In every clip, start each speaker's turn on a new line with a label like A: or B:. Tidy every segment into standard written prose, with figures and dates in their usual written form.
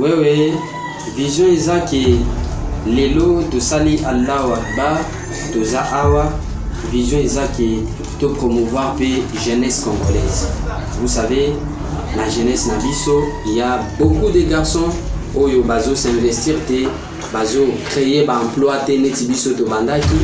A: Oui, vision ezaki lelo to sali Allahu Akbar to za awa vision ezaki to promouvoir pe jeunesse congolaise. Vous savez, la jeunesse nabiso, il y a beaucoup de garçons oyo bazo s'investir te bazo créer ba emploi te neti biso to bandaki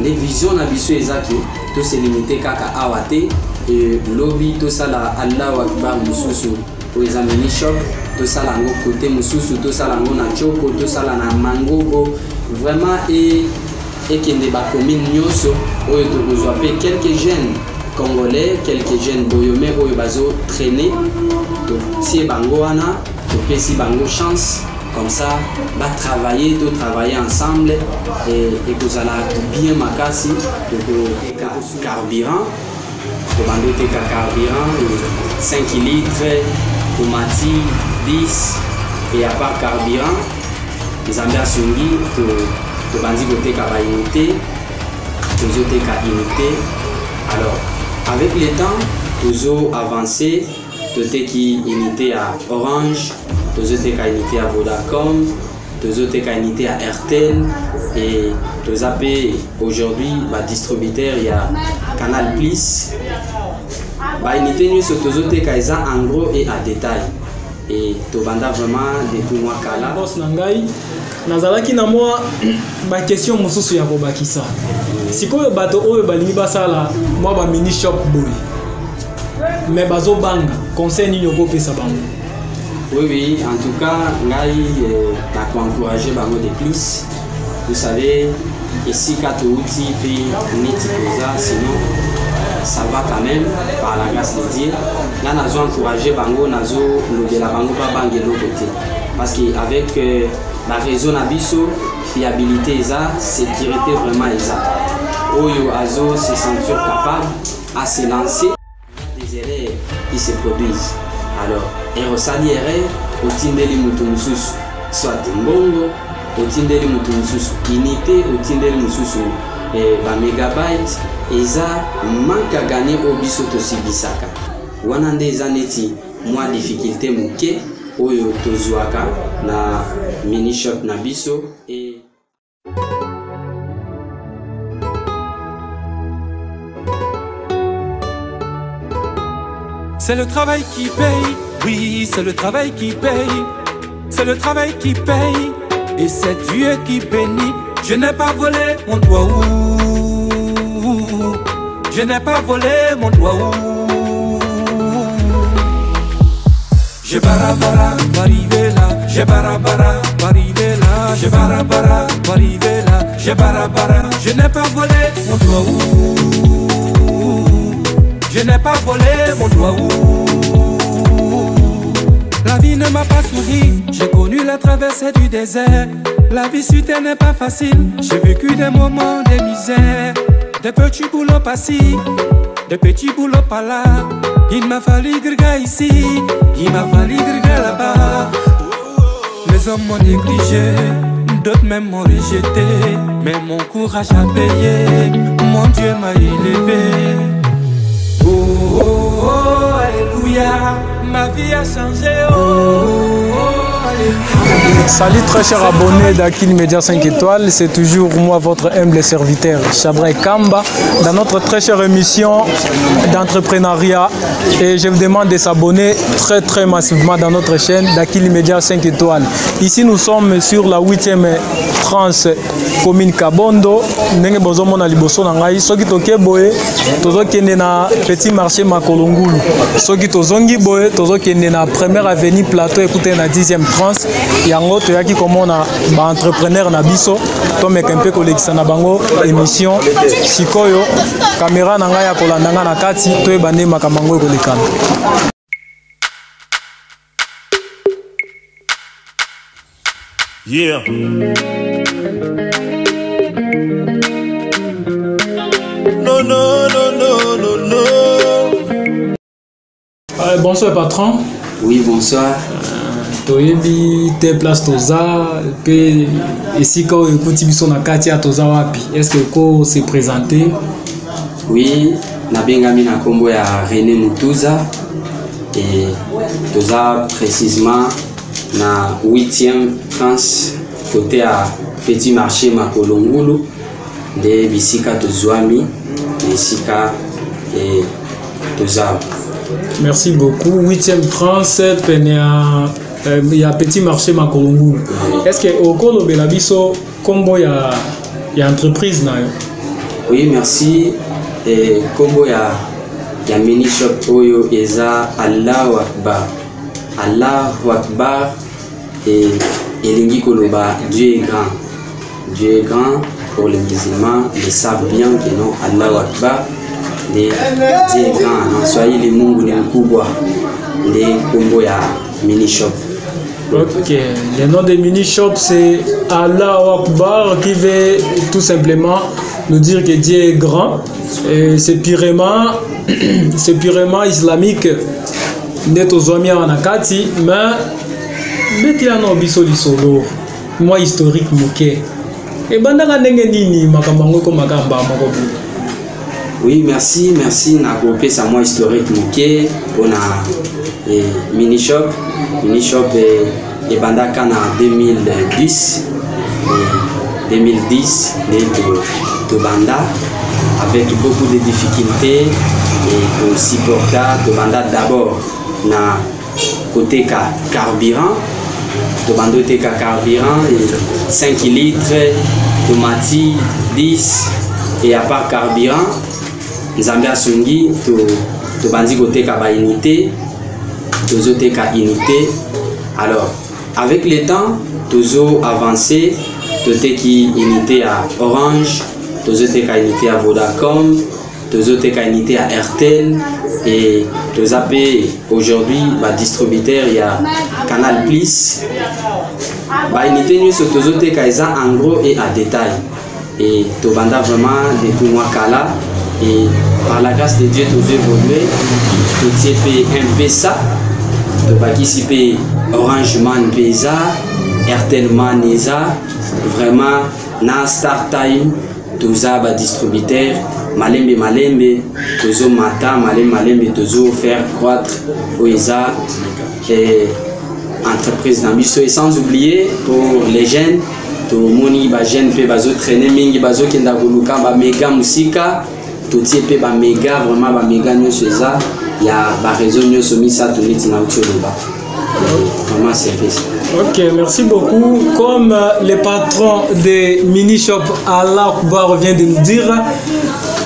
A: les visions nabiso ezaki to se limiter kaka awate et lobby to sala Allahu Akbar mususu to ezamini shop to sala ngo côté mususu to sala ngo na choko to sala na mangogo vraiment et kende ba commune nyoso oyo to besoin pe quelques jeunes congolais quelques jeunes boyomé oyo bazo traîner to si bango wana to pesi bango chance comme ça va travailler ensemble et que ça la bien makasi de carburant de bando te carburant 5 litres tomati 10 et à part carburant les ambias sungi to bandi côté ka ba unité toujours te ka unité. Alors avec le temps toujours avancé tote qui unité à Orange, tote qui unité à Vodacom, tote qui unité à RTL et tote aujourd'hui bah distributeur il y a Canal Plus. Bah unité nous sur tote qui en gros et à détail et to banda vraiment depuis moi kala.
B: Boss nangai nazalaki na moi ba question mosusu ya kobakisa. Sikoyo bato oyo balingi basala moi ba mini shop boy. Mais bazo banga conseil ni yoko pesa bango.
A: Oui, en tout cas, ngai na encourager bango de plus. Vous savez, ici quand outil puis neti koza sinon ça va quand même par la grâce de Dieu. Là nazo encourager bango nazo lobela bango ba bangelo côté parce que avec la raison abiso fiabilité ça, sécurité vraiment ça. Oyo azo se sentir capable à se lancer erreurs qui se produisent. Alors, erosali erreur, otindeli mutu mususu, soit mbongo, otindeli mutu mususu, unité, otindeli mususu, ba mégabyte, eza manque à gagner au biso tosibisaka. Wana nde eza neti mwa difficulté muke oyo tozwaka na mini shop na biso et
C: c'est le travail qui paye, oui, c'est le travail qui paye. C'est le travail qui paye, et c'est Dieu qui bénit. Je n'ai pas volé mon doigt, je n'ai pas volé mon doigt. Je barabara, arrivé là, je barabara, arrivé là, je barabara, arrivé là, je barabara. Je n'ai pas volé mon doigt. Je n'ai pas volé mon doigt. La vie ne m'a pas souri, j'ai connu la traversée du désert. La vie suite n'est pas facile, j'ai vécu des moments de misère. Des petits boulots par-ci, des petits boulots par-là. Il m'a fallu grga ici, il m'a fallu grga là-bas. Les hommes m'ont négligé, d'autres même m'ont rejeté. Mais mon courage a payé, mon Dieu m'a élevé. Oh, oh, oh, alléluia, ma vie a changé. Oh, oh, alléluia.
B: Salut très chers abonnés d'Akil Media 5 étoiles, c'est toujours moi votre humble serviteur Chabrai Kamba dans notre très chère émission d'entrepreneuriat et je vous demande de s'abonner très massivement dans notre chaîne d'Akil Media 5 étoiles. Ici nous sommes sur la 8e tranche commune Kabondo, ndenge bozomona liboso na ngai soki toke boye tozokende na petit marché Makolongulu, soki tozongi boye tozokende na première avenue plateau écoutez na 10e tranche yango toyaki komona ba entrepreneur na biso tomeka mpe kolekisa na bango émission sikoyo caméra na ngai ya kolandanga na kati toyeba nde makambo yango ekolekana.
D: Yeah. No, no, no, no, no, no.
B: Bonsoir patron.
A: Oui, bonsoir.
B: Toyebi te place toza pe esika o ekuti biso na kati ya toza wapi? Est-ce que ko se présenter?
A: Oui, nabengami na kombo ya René Mutuza et toza précisément na 8e France côté à Petit Marché Makolongulu de bisika tozwami bisika et tozab.
B: Merci beaucoup. 8e France il y a Petit Marché Makolongulu. Est-ce que au Kolo Belabiso combo ya entreprise na yo?
A: Oui, merci. Et combo ya mini shop oyo eza Allahu Akbar. Allahu Akbar et elingi koloba Dieu est grand. Dieu est grand pour les musulmans, ils savent bien que non Allahu Akbar Dieu est grand. Non soyez les mungu ni mkubwa. Les combo ya mini shop.
B: Ok, le nom de mini shop c'est Allahu Akbar qui veut tout simplement nous dire que Dieu est grand. C'est purement islamique. Neto Zoamia Wanakati, mais Betiano Bisoli Solo, moi historique Mouké. Et Bandaka Nengenini, Makamango Makamba, Makobu.
A: Oui, merci. N'a groupé ça moi historique Mouké pour la mini shop. Mini shop et Bandaka en 2010. 2010, de Banda, avec beaucoup de difficultés et aussi porta de Banda d'abord na côté carburant, de Banda côté carburant et 5 litres, tomati 10 et à part carburant, Zambia Sungi, de Bandi côté ba unité, de zoté unité. Alors, avec le temps, toujours avancé. Toté qui unité à Orange, toté qui unité à Vodacom, toté qui unité à Airtel et toté aujourd'hui distributeur il y a Canal Plus. Unité nous sur toté qui en gros et à détail et tobanda vraiment depuis moi Kala et par la grâce de Dieu tout évolué, toté un ça, tobaki sipe Orange Man Pesa, Airtel Man Neza. Vraiment, na start time, toza ba distributeur, malembe, tozo mata, malembe, tozo faire croître Oeza et entreprise d'ambition. Et sans oublier pour les jeunes, to moni ba jeunes pe bazo traîner mingi bazo kenda kuluka ba méga musika, to tie pe ba méga vraiment ba méga nyoso eza, ya ba réseau nyoso misa to neti na utoloba. Vraiment c'est ça.
B: Ok, merci beaucoup. Comme le patron de Mini Shop Allahu Akbar vient de nous dire,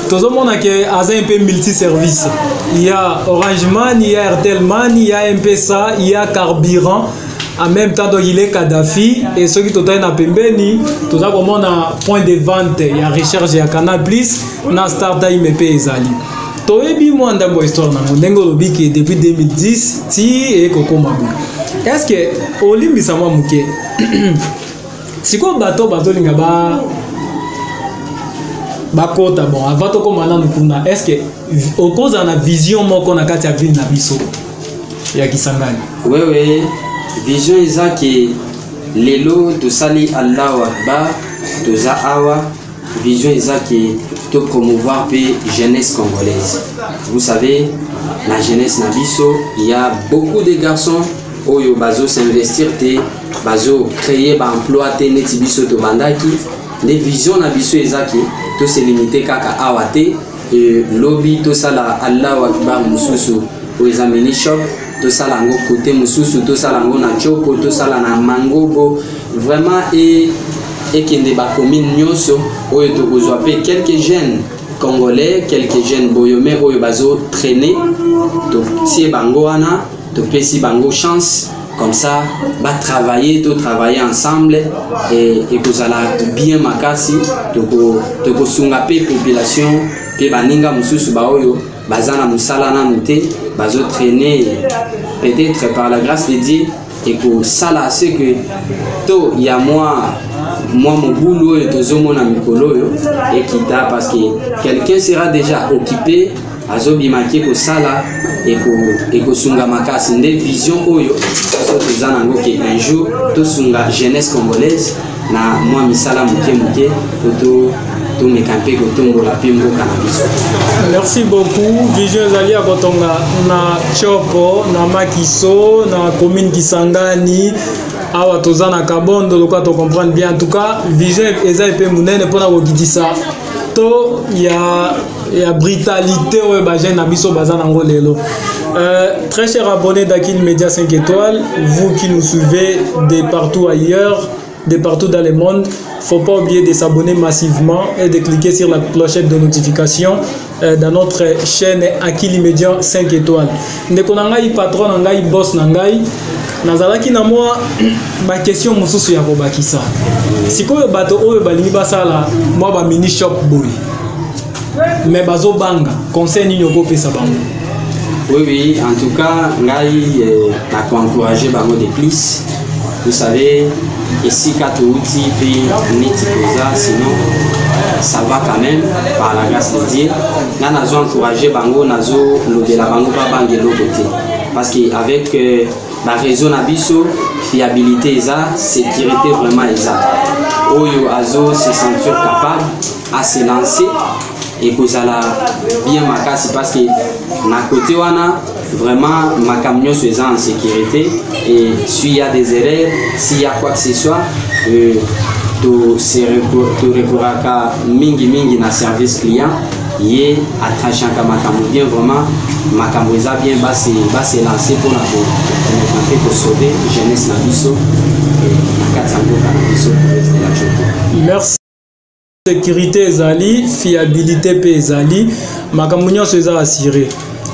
B: tout le monde a un peu multi-service. Il y a Orange Man, il y a Airtel Man, il y a M-Pesa, il y a Carburant. En même temps, il est Kadhafi. Et ceux qui sont dans Pembeni, tout ça comme on a point de vente, il y a Recharge, il y a Canal Plus, on a Startime et Ezali. Toyebi moi ndambo histoire na ndengo lobiki depuis 2010 ti et Koko Mabu. Est-ce que olimbi sama muke siko bato linga ba kota bon avant to komana mukuna est-ce que au cause na vision moko na kati ya ville na biso ya Kisangani?
A: Oui vision ezaki lelo to sali Allahu Akbar to za awa vision ezaki to promouvoir pe jeunesse congolaise. Vous savez la jeunesse na biso il y a beaucoup de garçons oyo bazo s'investir te bazo créer ba emploi te neti biso to bandaki les visions na biso ezaki to se limiter kaka awate lobby to sala Allahu Akbar mususu o examiner shop to sala ngo côté mususu to sala ngo na choko to sala na mangobo vraiment et kende ba commune nyoso oyo to kozwa pe quelques jeunes congolais quelques jeunes boyomé oyo bazo traîner to tie bango wana to pesi bango chance comme ça va travailler ensemble et que ça la bien makasi to ko sunga pe population pe baninga mususu ba oyo bazana musala na muté bazo traîner peut-être par la grâce de Dieu et que ça là c'est que to il y a moi mon boulot et tozomona mikolo yo et kita parce que quelqu'un sera déjà occupé azobi makie ko sala et ko sunga makasi nde vision oyo so tozana ngo ke un jour to sunga jeunesse congolaise na moi misala muke to to mekampe ko tongo la pimbo cannabis.
B: Merci beaucoup. Vision ezali ya kotonga na Chopo, na Makiso, na commune Kisangani. Awa toza na Kabondo, loka to comprendre bien. En tout cas, Vision eza epe munene pona kokitisa to ya brutalité oyo ba jeune na biso baza nango lelo. Très cher abonné d'Akil Media 5 étoiles, vous qui nous suivez de partout ailleurs, de partout dans le monde, faut pas oublier de s'abonner massivement et de cliquer sur la clochette de notification dans notre chaîne Akil Media 5 étoiles. Ndeko nangai patron nangai boss nangai nazalaki na moi ba question mususu ya kobakisa. Sikoyo bato oyo balingi basala moi ba mini shop boy. Mais bazo banga conseil nini okopesa bango?
A: Oui, en tout cas, ngai n'a encouragé bango de plus. Vous savez, ici Katouti puis Nitikoza, sinon ça va quand même par la grâce de Dieu. Là, nous avons encouragé bango, nazo de la bango pas bangue l'autre côté. Parce qu'avec la réseau Nabiso, fiabilité eza, sécurité vraiment eza. Oyo azo se sentir capable à se lancer. Et que ça l'a bien marqué parce que na côté wana vraiment ma camion se sent en sécurité et s'il y a des erreurs, s'il y a quoi que ce soit, tu recouraka mingi na service client yé à trancher ma camion bien vraiment ma camion bien va se lancer pour pour sauver jeunesse na biso et na katsango na biso pour rester la journée.
B: Merci. Sécurité ezali, fiabilité pe ezali, makambo nyonso eza assuré.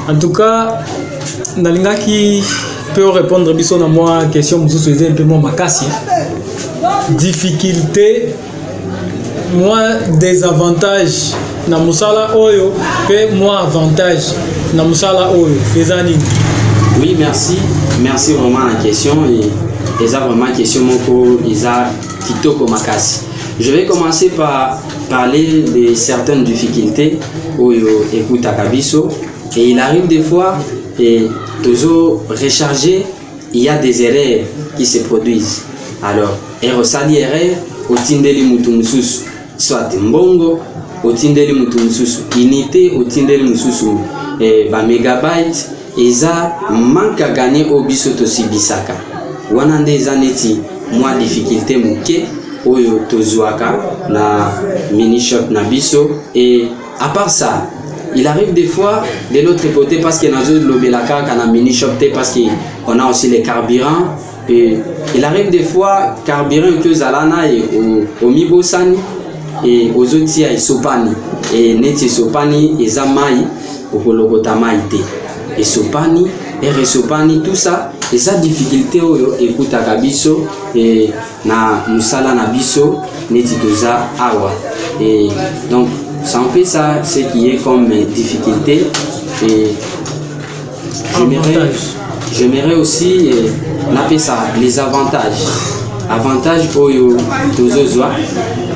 B: En tout cas, nalingaki peut répondre biso na moi question mususu eza un peu moins makasi. Difficulté, moi des avantages na musala oyo, pe moi avantage na musala oyo. Ezani.
A: Oui, merci vraiment la question et eza vraiment question moko eza kitoko makasi. Je vais commencer par parler de certaines difficultés où écoute à Kabiso. Et il arrive des fois, et toujours rechargé, il y a des erreurs qui se produisent. Alors, erosali erreur, au tindeli mutumususu, soit mbongo, au tindeli mutumususu, unité, au tindeli mususu, ba mégabyte, et ça manque à gagner au biso tosi bisaka. Wanande zaneti, moi difficulté mouké. Oyo tozuaka na mini shop na biso et à part ça il arrive des fois de l'autre côté parce que nazo lobelaka kana mini shop parce que on a aussi les carburants et il arrive des fois carburant que zalana et au mibosani et aux outils à sopani et neti sopani et zamai au kolokota maite et sopani et resopani tout ça et sa difficulté oyo écoute à kabiso et na musala na biso neti toza awa et donc c'est un peu ça ce qui est comme difficulté et j'aimerais aussi napper ça les avantages oyo tozozwa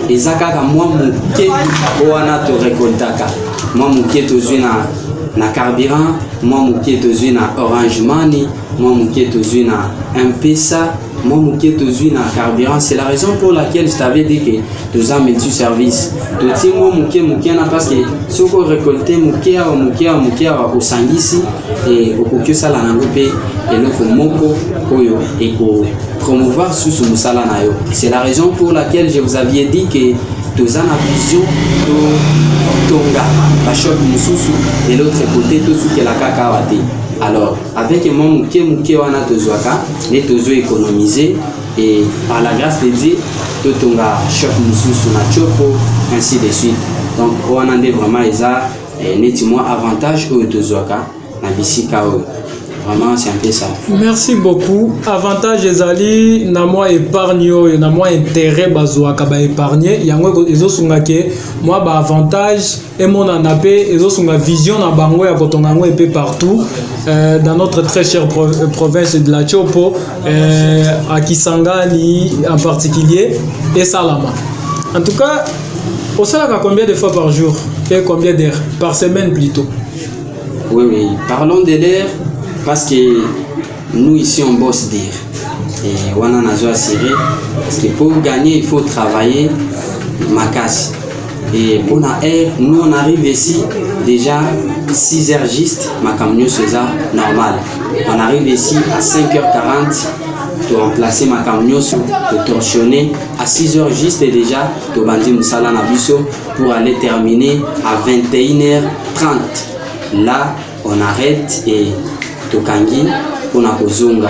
A: ezaka moi muke oana to récoltaka moi muke tozwi na carburant moi muke tozwi na Orange Money moi muke tozwi na M-Pesa moi muke tozwi na carburant. C'est la raison pour laquelle je t'avais dit que tu as multi service toti moi muke na parce que soko récolter muke au sangisi et au kokyosa la nango pe eloko moko oyo et ko promouvoir sous musala na yo. C'est la raison pour laquelle je vous avais dit que tu as la vision de tonga la shop mususu et l'autre côté tout ce que la kakawate. Alors avec mon muke wana tozuaka les tozo économiser et par la grâce de Dieu to tonga shop mususu na chopo ainsi de suite. Donc on a vraiment eza netimo avantage au tozuaka na bisika o. Vraiment, c'est un peu ça.
B: Merci beaucoup. Avantage ezali na moi épargne et na moi intérêt bazouaka ba épargner. Yango ezosunga ke moi ba avantage et mon anapé ezosunga vision na bango ya kotonga ngo epé partout dans notre très chère province de la Chopo, à Kisangani en particulier et Salama. En tout cas, au salaire combien de fois par jour et combien d'heures par semaine plutôt?
A: Oui, parlons de l'heure. Parce que nous ici on bosse dire et on a assuré parce que pour gagner il faut travailler ma casse Et pour la air, nous on arrive ici déjà 6 heures juste, ma camion c'est ça normal. On arrive ici à 5h40 pour remplacer ma camion, pour torsionner à 6h juste et déjà pour bandi musala na biso pour aller terminer à 21h30. Là on arrête et tokangi pour na kozonga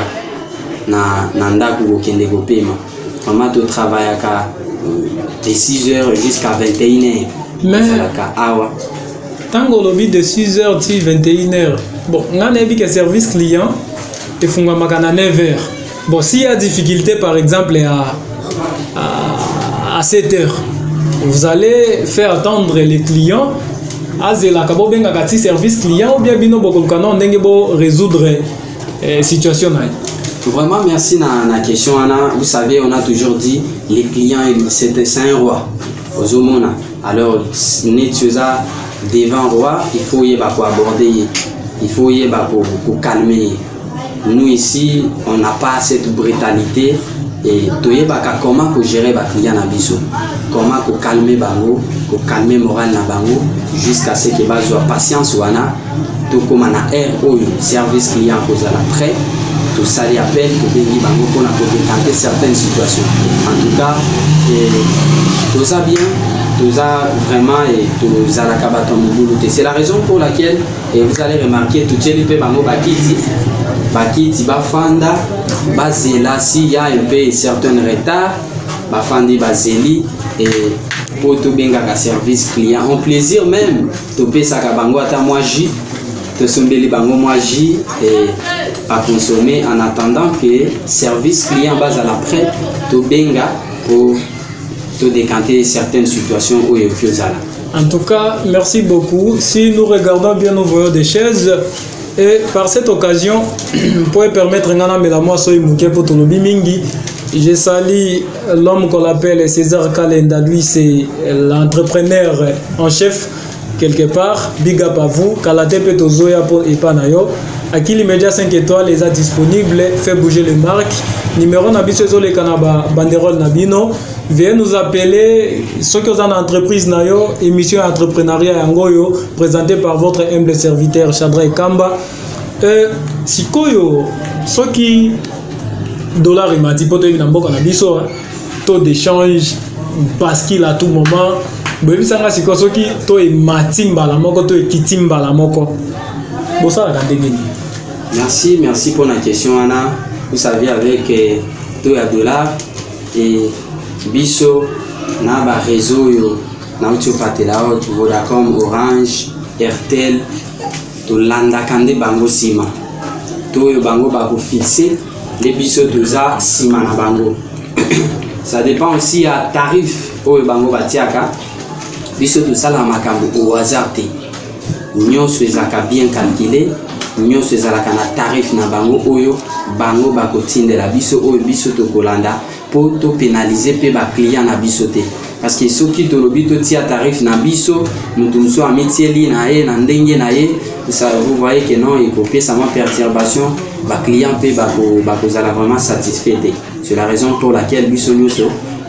A: na ndaku kokende kopema. Vraiment tu travailles de 6h jusqu'à 21h.
B: Mais tant qu'on lobby de 6h à 21h, bon, on a vu que service client et font à 9h. Bon, s'il y a difficulté par exemple à 7h, vous allez faire attendre les clients à la service client ou bien bino bokolkano ndenge bo résoudre situation.
A: Vraiment merci na question Anna. Vous savez, on a toujours dit les clients c'est un roi aux homona. Alors netiosa devant roi, il faut y aborder, il faut y pour calmer. Nous ici, on n'a pas cette brutalité et comment pour gérer les clients na biso, comment pour calmer bango, pour calmer moral na bango jusqu'à ce que bazo patience wana tout comme na air au service client cause à l'après. Tout ça les appelle pour bénir bango pour tenter certaines situations. En tout cas, tout ça bien, tout ça vraiment et tout ça la kabaton moulouté. C'est la raison pour laquelle vous allez remarquer tout ce qui peut bango bakiti bafanda bazela s'il y a un peu certain retard bafandi bazeli et pour tout benga service client en plaisir même tout peut ça bango ata moi j te sombeli bango moi j et à consommer en attendant que service client base à l'après tout benga pour tout décanter certaines situations où il y a.
B: En tout cas, merci beaucoup. Si nous regardons bien, nous voyons des chaises. Et par cette occasion, pour permettre je salue l'homme qu'on appelle César Kalenda. Lui, c'est l'entrepreneur en chef quelque part. Big up à vous. Kalatepe Tozoya pour Epanayo. À qui l'immédiat 5 étoiles les a disponibles. Fait bouger les marques. Numéro Nabiso le Kanaba Banderole Nabino. Veuillez nous appeler ceux qui ont une entreprise nayo, émission entrepreneuriat Yangoyo, présentée par votre humble serviteur Shadrach Kamba. Sikoyo, ceux qui dollar il m'a dit pour taux d'échange parce qu'il a tout moment. Ceux qui to matimba la moko to kitimba la moko.
A: Merci pour la question Anna. Vous savez avec taux à dollar et biso na ba réseau yo na uti patela Vodacom, Orange, Airtel to landa kande bango sima to yo bango ba ko fixer les biso toza sima na bango. Ça dépend aussi à tarif o bango batiaka biso to sala makambo au hasard te nyonso ezaka bien calculé nyonso ezalaka na tarif na bango oyo bango ba ko tindela biso oyo biso to kolanda pour te pénaliser pe ba client na biso te parce que ceux qui te lobi to tia tarif na biso nous tous en métier na e na ndenge na ye ça vous voyez que non il faut payer sama perturbation ba client pe ba ko zala vraiment satisfait. C'est la raison pour laquelle biso nyonso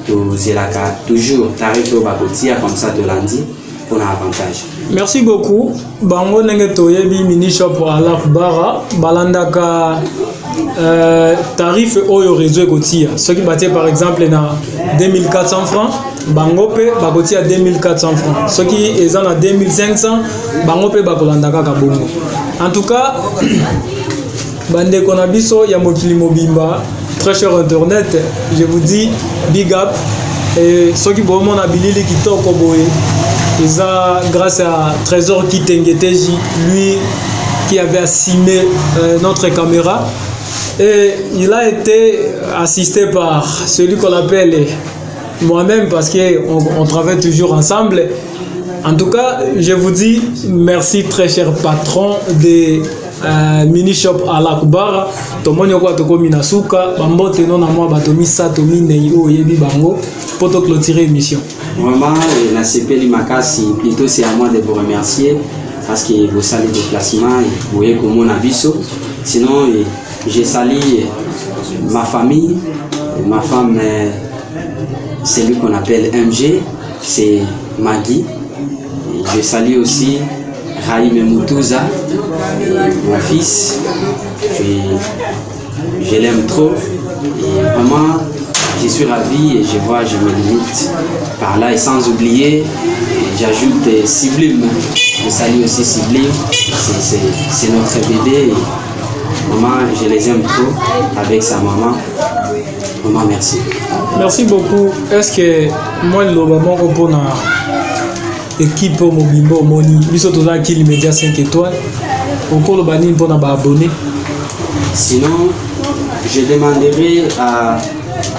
A: to zelaka toujours tarif ba ko tia comme ça de lundi pour l'avantage.
B: Merci beaucoup. Bango nenge toyebi mini shop à la bara balandaka tarif oyo réseau kotia. Ce qui battait par exemple na 2400 francs, bango pe bakotia 2400 francs. Ce qui est à 2500, bango pe bakolandaka kabongo. En tout cas, bande konabiso ya mokili mobimba, très cher internet, je vous dis big up et ce qui bon mon abilili kitoko boye. Et ça, grâce à Trésor Kitengeteji, lui qui avait assigné notre caméra. Et il a été assisté par celui qu'on appelle moi-même parce qu'on travaille toujours ensemble. En tout cas, je vous dis merci très cher patron de mini shop à la Kubara. Tomonyo kwa toko minasuka, bambote non na moi batomi satomi neyo yebi bango pour te clôturer l'émission.
A: Vraiment, la CP Limakasi, plutôt c'est à moi de vous remercier parce que vous saluez le déplacement et vous voyez comment on a vu ça. Sinon, j'ai salué ma famille, ma femme, c'est lui qu'on appelle MG, c'est Magui. Je salue aussi Raïm Moutouza, mon fils. Je l'aime trop. Et vraiment, je suis ravi et je me limite par là. Et sans oublier, j'ajoute Sublime. Je salue aussi Sublime. C'est notre bébé. Et maman, je les aime trop avec sa maman. Maman, merci.
B: Merci beaucoup. Est-ce que moi, le maman, on a équipe Mobimbo Moni, biso toza qui média 5 étoiles. Encore le bani pour na abonné.
A: Sinon, je demanderai à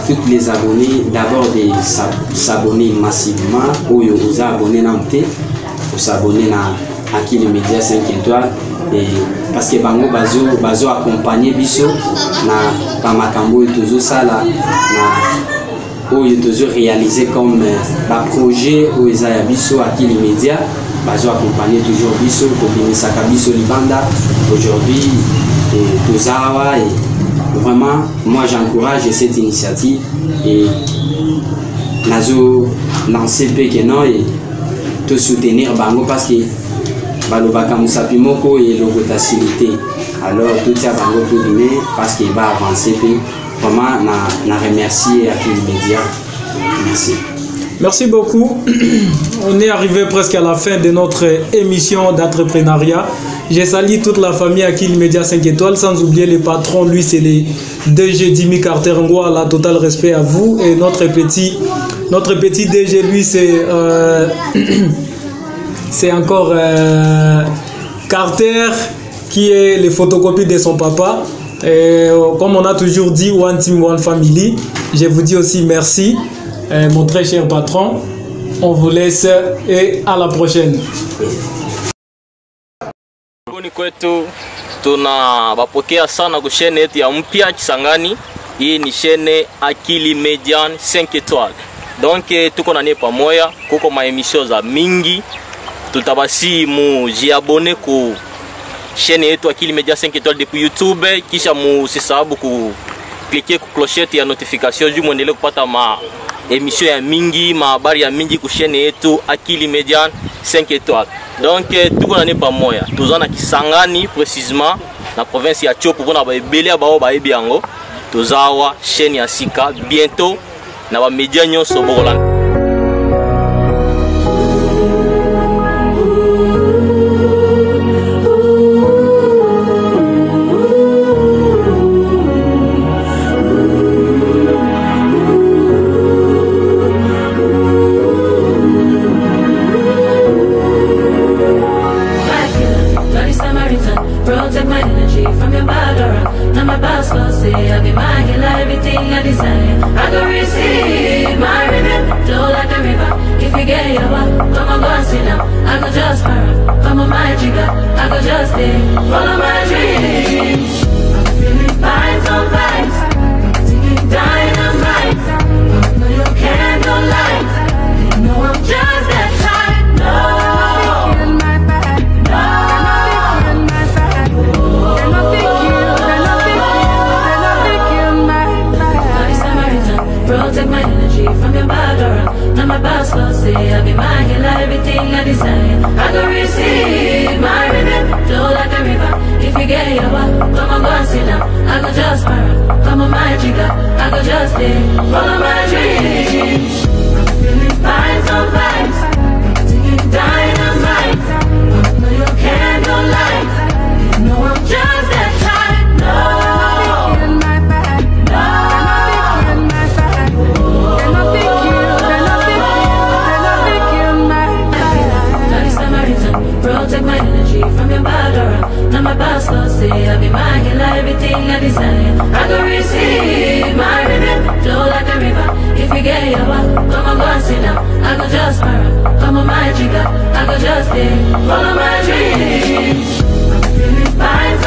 A: tous les abonnés d'abord de s'abonner massivement ou aux abonnés namté pour s'abonner à qui le média 5 étoiles. Et parce que bango bazo accompagner biso na pa makambo et toujours ça là na oyo toujours réalisé comme projet ou ezaya biso à qui les médias bazo accompagner toujours biso pour binisa biso libanda aujourd'hui et tozawa et vraiment moi j'encourage cette initiative et nazo lancer pequeno et te soutenir bango parce que balobaka musapi moko et logotacilité alors tout ça bango tout donner parce qu'il va avancer puis vraiment na remercier à tous les médias. Merci.
B: Merci beaucoup. On est arrivé presque à la fin de notre émission d'entrepreneuriat. Je salue toute la famille à qui le média 5 étoiles, sans oublier les patrons, lui c'est les DG Jimmy Carter Ngoa, total respect à vous. Et notre petit DG, lui c'est encore Carter qui est les photocopies de son papa. Et comme on a toujours dit, One Team, One Family, je vous dis aussi merci, mon très cher patron. On vous laisse et à la prochaine.
E: Kwetu tunawapokea sana kwa shene yetu ya mpya Kisangani. Hii ni shene Akili Median 5 étoiles. Donc tuko na pamoja, kuko maemisho za mingi. Tutabasi mujiabone ku shene yetu Akili Media 5 étoiles depuis YouTube, kisha musisabu ku cliquer ku clochette ya notification juu muendelee kupata ma émission ya mingi, mahabari ya mingi ku shene yetu Akili Media 5 étoiles. Donc tuko na pamoja, tuzana Kisangani précisément na province ya Chopo pona ba ebele bao ba ebiango. Tuzawa shene ya sika bientôt na ba media nyonso bokola.
F: Protect my energy from your bad aura. Now my boss will say I'll be mine, get everything I desire. I go receive my rhythm, flow like a river. If you get your walk, come on, go and sit down. I go just para, come on my jigger. I go just stay, follow my dreams. I'm feeling vibes on vibes, taking dynamite. No, you can't go light. You know I'm just that type. No. Protect my energy from your bad aura. Now my boss will say I'll be mine, get everything I desire. I go receive my rhythm, flow like a river. If you get your walk, come on, go and sit down. I go just para, come on my jigger. I go just stay, follow my dreams. I'm feeling vibes on vibes, taking dynamite. No, you can't go light. You know I'm just that type. No. Protect my energy from your bad aura. Now my boss will say I'll be mine, get everything I desire. I go receive my rhythm, flow like a river. If you get your walk, come on, go and sit down. I go just para, come on my jigger. I go just stay, follow my dreams. I'm feeling vibes